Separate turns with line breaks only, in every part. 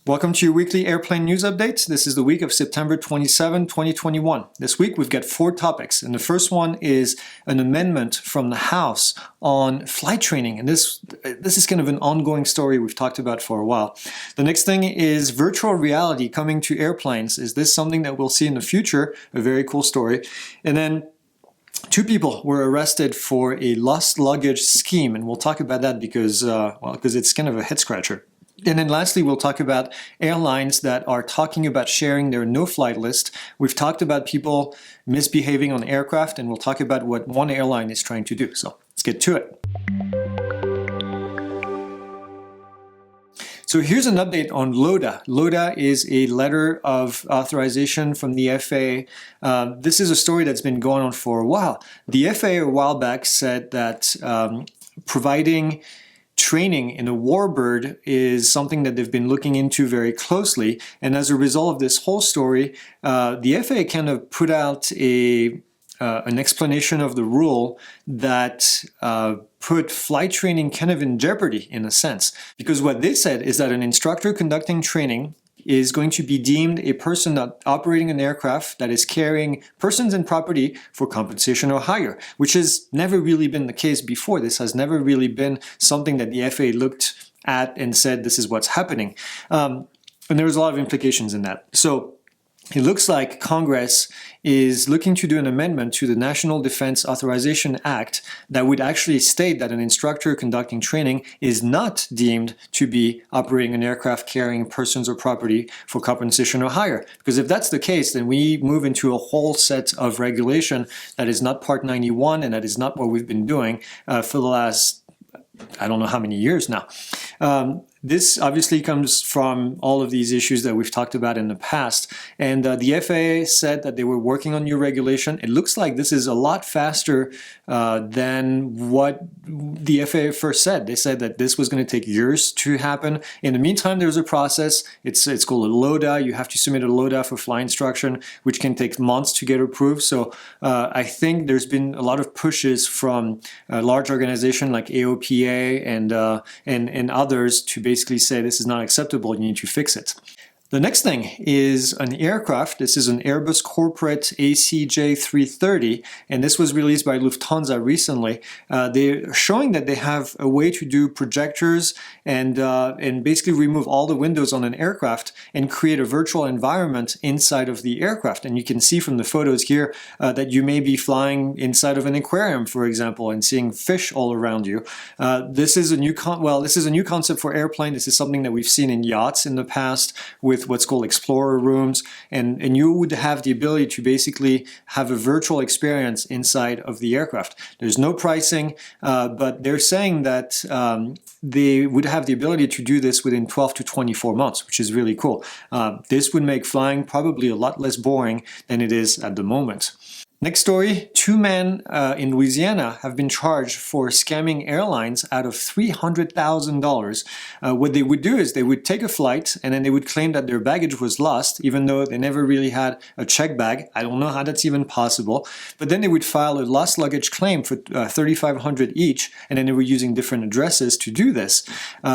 Welcome to your weekly airplane news updates. This is the week of September 27, 2021. This week we've got 4 topics, and the first one is an amendment from the House on flight training, and this is kind of an ongoing story we've talked about for a while. The next thing is virtual reality coming to airplanes. Is this something that we'll see in the future? A very cool story. And then 2 people were arrested for a lost luggage scheme, and we'll talk about that because it's kind of a head scratcher. And then lastly, we'll talk about airlines that are talking about sharing their no-flight list. We've talked about people misbehaving on aircraft, and we'll talk about what one airline is trying to do. So let's get to it. So here's an update on LODA. LODA is a letter of authorization from the FAA. This is a story that's been going on for a while. The FAA a while back said that providing training in a warbird is something that they've been looking into very closely, and as a result of this whole story, the FAA kind of put out an explanation of the rule that put flight training kind of in jeopardy in a sense, because what they said is that an instructor conducting training is going to be deemed a person operating an aircraft that is carrying persons and property for compensation or hire, which has never really been the case before. This has never really been something that the FAA looked at and said, this is what's happening. And there was a lot of implications in that. So it looks like Congress is looking to do an amendment to the National Defense Authorization Act that would actually state that an instructor conducting training is not deemed to be operating an aircraft carrying persons or property for compensation or hire. Because if that's the case, then we move into a whole set of regulation that is not Part 91, and that is not what we've been doing for the last, I don't know how many years now. This obviously comes from all of these issues that we've talked about in the past, and the FAA said that they were working on new regulation. It looks like this is a lot faster than what the FAA first said. They said that this was going to take years to happen. In the meantime, there's a process. It's called a LODA. You have to submit a LODA for flight instruction, which can take months to get approved. So I think there's been a lot of pushes from a large organization like AOPA and others to basically say this is not acceptable, you need to fix it. The next thing is an aircraft. This is an Airbus Corporate ACJ330, and this was released by Lufthansa recently. They're showing that they have a way to do projectors and basically remove all the windows on an aircraft and create a virtual environment inside of the aircraft. And you can see from the photos here that you may be flying inside of an aquarium, for example, and seeing fish all around you. This is a new concept for airplane. This is something that we've seen in yachts in the past with what's called explorer rooms, and you would have the ability to basically have a virtual experience inside of the aircraft. There's no pricing, but they're saying that they would have the ability to do this within 12 to 24 months, which is really cool. This would make flying probably a lot less boring than it is at the moment. Next story, 2 men in Louisiana have been charged for scamming airlines out of $300,000. What they would do is they would take a flight and then they would claim that their baggage was lost, even though they never really had a check bag. I don't know how that's even possible. But then they would file a lost luggage claim for $3,500 each, and then they were using different addresses to do this.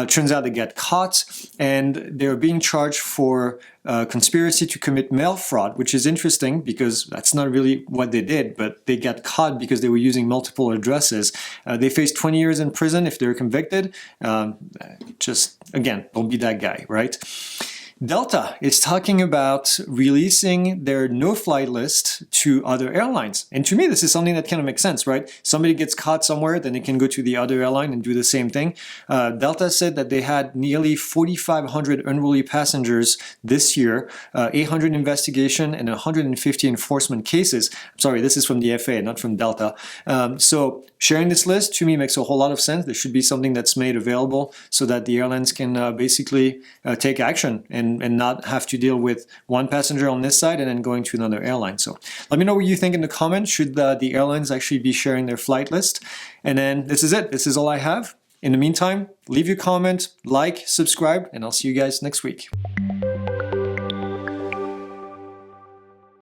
Turns out they got caught, and they're being charged for conspiracy to commit mail fraud, which is interesting because that's not really what they did, but they got caught because they were using multiple addresses. They face 20 years in prison if they're convicted. Just, again, don't be that guy, right? Delta is talking about releasing their no-flight list to other airlines. And to me, this is something that kind of makes sense, right? Somebody gets caught somewhere, then they can go to the other airline and do the same thing. Delta said that they had nearly 4,500 unruly passengers this year, 800 investigation and 150 enforcement cases. I'm sorry, this is from the FAA, not from Delta. So sharing this list to me makes a whole lot of sense. There should be something that's made available so that the airlines can basically take action and not have to deal with one passenger on this side and then going to another airline. So let me know what you think in the comments. Should the airlines actually be sharing their flight list? And then this is it. This is all I have. In the meantime, leave your comment, like, subscribe, and I'll see you guys next week.